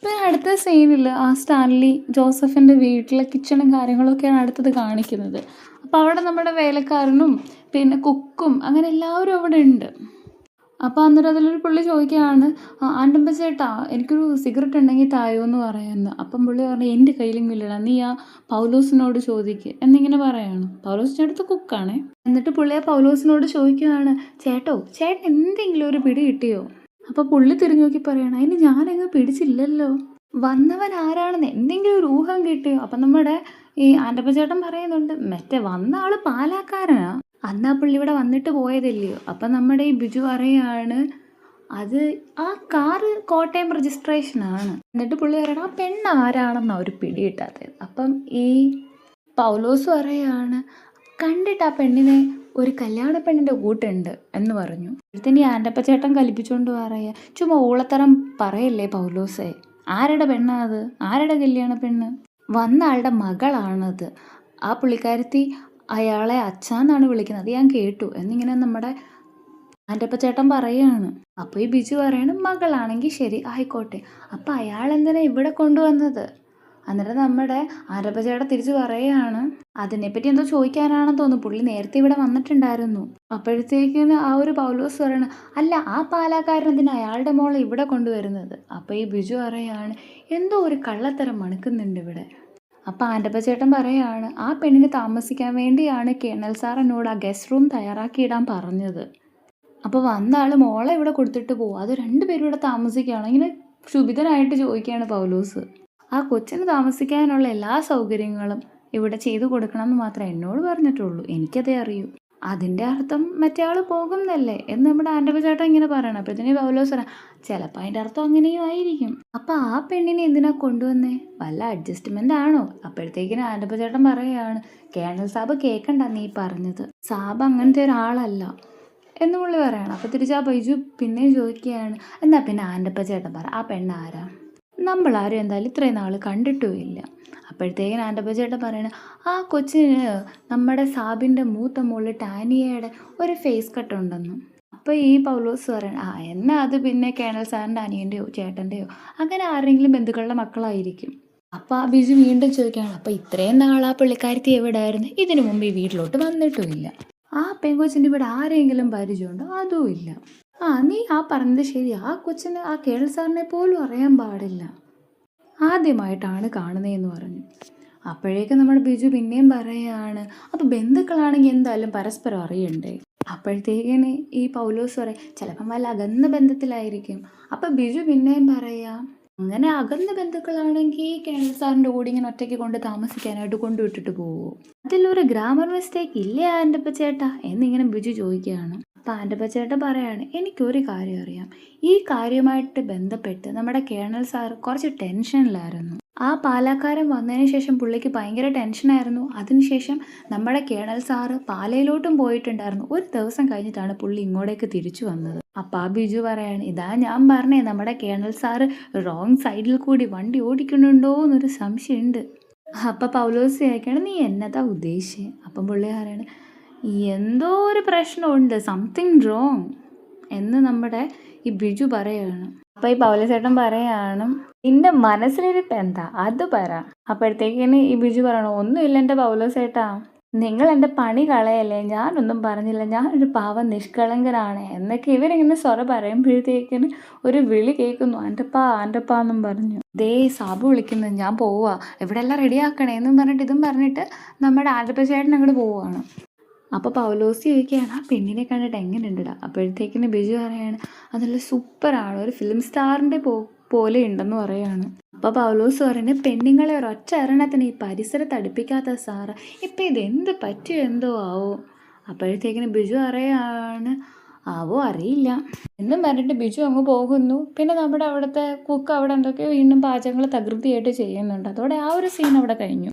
പിന്നെ അടുത്ത സീനിൽ ആ സ്റ്റാൻലി ജോസഫിൻ്റെ വീട്ടിലെ കിച്ചണും കാര്യങ്ങളൊക്കെയാണ് അടുത്തത് കാണിക്കുന്നത്. അപ്പോൾ അവിടെ നമ്മുടെ വേലക്കാരനും പിന്നെ കുക്കും അങ്ങനെ എല്ലാവരും അവിടെ ഉണ്ട്. അപ്പോൾ അന്നേരം അതിലൊരു പുള്ളി ചോദിക്കുകയാണ്, ആൻറ്റപ്പ ചേട്ടാ എനിക്കൊരു സിഗരറ്റ് ഉണ്ടെങ്കിൽ തായോ എന്ന് പറയുന്നു. അപ്പം പുള്ളി പറഞ്ഞു എൻ്റെ കയ്യിലും ഇല്ലടാ, നീ ആ പൗലോസിനോട് ചോദിക്ക് എന്നിങ്ങനെ പറയാണ്. പൗലോസിൻ്റെ അടുത്ത് കുക്കാണേ. എന്നിട്ട് പുള്ളി ആ പൗലോസിനോട് ചോദിക്കുകയാണ്, ചേട്ടൻ എന്തെങ്കിലും ഒരു പിടി കിട്ടിയോ? അപ്പോൾ പുള്ളി തിരിഞ്ഞു നോക്കി പറയണം, അതിന് ഞാനങ്ങ് പിടിച്ചില്ലല്ലോ, വന്നവൻ ആരാണെന്ന് എന്തെങ്കിലും ഒരു ഊഹം കിട്ടിയോ? അപ്പം നമ്മുടെ ഈ ആൻറ്റപ്പ ചേട്ടൻ പറയുന്നുണ്ട്, മറ്റേ വന്ന ആള് പാലാക്കാരനാ, അന്ന് ആ പുള്ളി ഇവിടെ വന്നിട്ട് പോയതല്ലയോ. അപ്പം നമ്മുടെ ഈ ബിജു പറയാണ്, അത് ആ കാറ് കോട്ടയം രജിസ്ട്രേഷനാണ്. എന്നിട്ട് പുള്ളി പറയണം, ആ പെണ്ണ് ആരാണെന്നാണ് ഒരു പിടി കിട്ടാത്തത്. അപ്പം ഈ പൗലോസ് പറയാണ്, കണ്ടിട്ട് ആ പെണ്ണിനെ ഒരു കല്യാണ പെണ്ണിൻ്റെ കൂട്ടുണ്ട് എന്ന് പറഞ്ഞു. ഇവിടുത്തെ ഈ ആൻറ്റപ്പ ചേട്ടൻ കലിപ്പിച്ചുകൊണ്ട് പറയാ, ചുമ്മാ ഊളത്തരം പറയല്ലേ പൗലോസേ, ആരുടെ പെണ്ണാ അത്, ആരുടെ കല്യാണ പെണ്ണ്, വന്ന ആളുടെ മകളാണത്, ആ പുള്ളിക്കാരത്തി അയാളെ അച്ഛാന്നാണ് വിളിക്കുന്നത്, അത് ഞാൻ കേട്ടു എന്നിങ്ങനെ നമ്മുടെ ആൻറ്റപ്പ ചേട്ടൻ പറയുകയാണ്. അപ്പോൾ ഈ ബിജു പറയണം, മകളാണെങ്കിൽ ശരി ആയിക്കോട്ടെ, അപ്പം അയാൾ എന്തിനാ ഇവിടെ കൊണ്ടുവന്നത്? അന്നേരം നമ്മുടെ ആൻറ്റപ്പ ചേട്ടൻ തിരിച്ച് പറയുകയാണ്, അതിനെപ്പറ്റി എന്തോ ചോദിക്കാനാണെന്ന് തോന്നുന്നു, പുള്ളി നേരത്തെ ഇവിടെ വന്നിട്ടുണ്ടായിരുന്നു. അപ്പോഴത്തേക്കിന് ആ ഒരു പൗലോസ് പറയണം, അല്ല ആ പാലാക്കാരൻ എന്തിനാ അയാളുടെ മോളെ ഇവിടെ കൊണ്ടുവരുന്നത്? അപ്പോൾ ഈ ബിജു പറയാണ്, എന്തോ ഒരു കള്ളത്തരം മണക്കുന്നുണ്ട് ഇവിടെ. അപ്പോൾ ആൻറ്റപ്പ ചേട്ടൻ പറയാണ്, ആ പെണ്ണിന് താമസിക്കാൻ വേണ്ടിയാണ് കേണൽ സാർ എന്നോട് ആ ഗസ്റ്റ് റൂം തയ്യാറാക്കിയിടാൻ പറഞ്ഞത്. അപ്പോൾ വന്ന ആൾ മോളെ ഇവിടെ കൊടുത്തിട്ട് പോകും, അത് രണ്ടുപേരും ഇവിടെ താമസിക്കുകയാണ്. ഇങ്ങനെ ക്ഷുഭിതനായിട്ട് ചോദിക്കുകയാണ് പൗലോസ്. ആ കൊച്ചിന് താമസിക്കാനുള്ള എല്ലാ സൗകര്യങ്ങളും ഇവിടെ ചെയ്തു കൊടുക്കണം എന്ന് മാത്രമേ എന്നോട് പറഞ്ഞിട്ടുള്ളൂ, എനിക്കതേ അറിയൂ. അതിൻ്റെ അർത്ഥം മറ്റേ ആൾ പോകുന്നല്ലേ എന്ന് നമ്മുടെ ആൻറ്റപ്പ ചേട്ടൻ ഇങ്ങനെ പറയണം. അപ്പോഴത്തേന് പൗലോസ് പറയാം, ചിലപ്പോൾ അതിൻ്റെ അർത്ഥം അങ്ങനെയും ആയിരിക്കും. അപ്പം ആ പെണ്ണിനെ എന്തിനാ കൊണ്ടുവന്നേ, വല്ല അഡ്ജസ്റ്റ്മെൻ്റ് ആണോ? അപ്പോഴത്തേക്കിനും ആൻറ്റപ്പ ചേട്ടൻ പറയുകയാണ്, കേണൽ സാബ് കേൾക്കണ്ട നീ പറഞ്ഞത്, സാബ് അങ്ങനത്തെ ഒരാളല്ല എന്ന് പുള്ളി പറയണം. അപ്പോൾ തിരിച്ച് ആ ബൈജു പിന്നെയും ചോദിക്കുകയാണ്, എന്നാൽ പിന്നെ ആൻറ്റപ്പ ചേട്ടൻ പറ, ആ പെണ്ണ് ആരാ, നമ്മളാരും എന്തായാലും ഇത്രയും നാൾ കണ്ടിട്ടുമില്ല. അപ്പോഴത്തേക്കും ആൻറ്റപ്പ ചേട്ടൻ പറയണ, ആ കൊച്ചിന് നമ്മുടെ സാബിൻ്റെ മൂത്ത മോള് ടാനിയയുടെ ഒരു ഫേസ് കട്ട് ഉണ്ടെന്നും. അപ്പോൾ ഈ പൗലോസ് പറയണം, എന്നാൽ അത് പിന്നെ കേണൽ സാറിൻ്റെ അനിയൻ്റെയോ ചേട്ടൻ്റെയോ അങ്ങനെ ആരെങ്കിലും ബന്ധുക്കളുടെ മക്കളായിരിക്കും. അപ്പോൾ ആ ബിജു വീണ്ടും ചോദിക്കുകയാണ്, അപ്പോൾ ഇത്രയും നാൾ ആ പുള്ളിക്കാരത്തി എവിടെയായിരുന്നു, ഇതിനു മുമ്പ് ഈ വീട്ടിലോട്ട് വന്നിട്ടുമില്ല, ആ പെങ്കൊച്ചിൻ്റെ ഇവിടെ ആരെങ്കിലും പരിചയമുണ്ടോ, അതും ഇല്ല. നീ ആ പറഞ്ഞത് ശരി, ആ കൊച്ചിന് ആ കേണൽ സാറിനെ പോലും അറിയാൻ പാടില്ല, ആദ്യമായിട്ടാണ് കാണുന്നതെന്ന് പറഞ്ഞു. അപ്പോഴേക്കും നമ്മുടെ ബിജു പിന്നെയും പറയുകയാണ്, അപ്പോൾ ബന്ധുക്കളാണെങ്കിൽ എന്തായാലും പരസ്പരം അറിയണ്ടേ. അപ്പോഴത്തേക്കിന് ഈ പൗലോസ് പറയും, ചിലപ്പം വല്ല അകന്ന ബന്ധത്തിലായിരിക്കും. അപ്പം ബിജു പിന്നെയും പറയാം, അങ്ങനെ അകന്ന ബന്ധുക്കളാണെങ്കിൽ കേണൽ സാറിൻ്റെ കൂടെ ഇങ്ങനെ ഒറ്റയ്ക്ക് കൊണ്ട് താമസിക്കാനായിട്ട് കൊണ്ടുവിട്ടിട്ട് പോവുമോ? അതിലൊരു ഗ്രാമർ മിസ്റ്റേക്ക് ഇല്ലേ ആൻറ്റപ്പ ചേട്ടാ എന്നിങ്ങനെ ബിജു ചോദിക്കുകയാണ്. അപ്പം ആൻറ്റപ്പ ചേട്ടൻ പറയാണ്, എനിക്കൊരു കാര്യം അറിയാം, ഈ കാര്യമായിട്ട് ബന്ധപ്പെട്ട് നമ്മുടെ കേണൽ സാർ കുറച്ച് ടെൻഷനിലായിരുന്നു. ആ പാലാക്കാരൻ വന്നതിന് ശേഷം പുള്ളിക്ക് ഭയങ്കര ടെൻഷനായിരുന്നു. അതിനുശേഷം നമ്മുടെ കേണൽ സാറ് പാലയിലോട്ടും പോയിട്ടുണ്ടായിരുന്നു. ഒരു ദിവസം കഴിഞ്ഞിട്ടാണ് പുള്ളി ഇങ്ങോട്ടേക്ക് തിരിച്ചു വന്നത്. അപ്പം ആ ബിജു പറയാണ്, ഇതാ ഞാൻ പറഞ്ഞേ, നമ്മുടെ കേണൽ സാറ് റോങ് സൈഡിൽ കൂടി വണ്ടി ഓടിക്കുന്നുണ്ടോ എന്നൊരു സംശയമുണ്ട്. അപ്പം പൗലോസ് ചോദിക്കുകയാണ്, നീ എന്നതാ ഉദ്ദേശിച്ചത്? അപ്പം പുള്ളി പറയാണ്, എന്തോ ഒരു പ്രശ്നമുണ്ട്, സംതിങ് റോങ് എന്ന് നമ്മുടെ ഈ ബിജു പറയാണ്. അപ്പോൾ ഈ പൗലോസേട്ടൻ പറയാണ്, നിന്റെ മനസ്സിലിരിപ്പ് എന്താ അത് പറ. അപ്പോഴത്തേക്കിന് ഈ ബിജു പറയണു, ഒന്നുമില്ല എൻ്റെ പൗലോസേട്ടാ, നിങ്ങൾ എൻ്റെ പണി കളയല്ലേ, ഞാനൊന്നും പറഞ്ഞില്ല, ഞാനൊരു പാവം നിഷ്കളങ്കനാണ് എന്നൊക്കെ ഇവരിങ്ങനെ സ്വറ പറയുമ്പോഴത്തേക്കിന് ഒരു വിളി കേൾക്കുന്നു, ആൻ്റപ്പാ എന്നും പറഞ്ഞു. ദേ സാബു വിളിക്കുന്നു, ഞാൻ പോവുക, ഇവിടെ എല്ലാം റെഡിയാക്കണേ എന്നും പറഞ്ഞിട്ട് ഇതും പറഞ്ഞിട്ട് നമ്മുടെ ആൻ്റപ്പ ചേട്ടൻ അങ്ങോട്ട് പോവുകയാണ്. അപ്പോൾ പൗലോസ് ചോദിക്കുകയാണ്, ആ പെണ്ണിനെ കണ്ടിട്ട് എങ്ങനെയുണ്ടാ? അപ്പോഴത്തേക്കിന് ബിജു പറയാണ്, അതല്ല സൂപ്പറാണ്, ഒരു ഫിലിം സ്റ്റാറിൻ്റെ പോലെ ഉണ്ടെന്ന് പറയാണ്. അപ്പോൾ പൗലോസ് പറയുന്നത്, പെണ്ണുങ്ങളെ ഒരൊറ്റ എണ്ണത്തിന് ഈ പരിസരത്ത് അടുപ്പിക്കാത്ത സാറ്, ഇപ്പം ഇതെന്ത് പറ്റിയോ എന്തോ ആവോ? അപ്പോഴത്തേക്കിന് ബിജു പറയാണ്, ആവോ അറിയില്ല എന്നും പറഞ്ഞിട്ട് ബിജു അങ്ങ് പോകുന്നു. പിന്നെ നമ്മുടെ അവിടുത്തെ കുക്ക് അവിടെ എന്തൊക്കെയോ വീണ്ടും പാചകങ്ങൾ തകൃതിയായിട്ട് ചെയ്യുന്നുണ്ട്. അതോടെ ആ ഒരു സീൻ അവിടെ കഴിഞ്ഞു.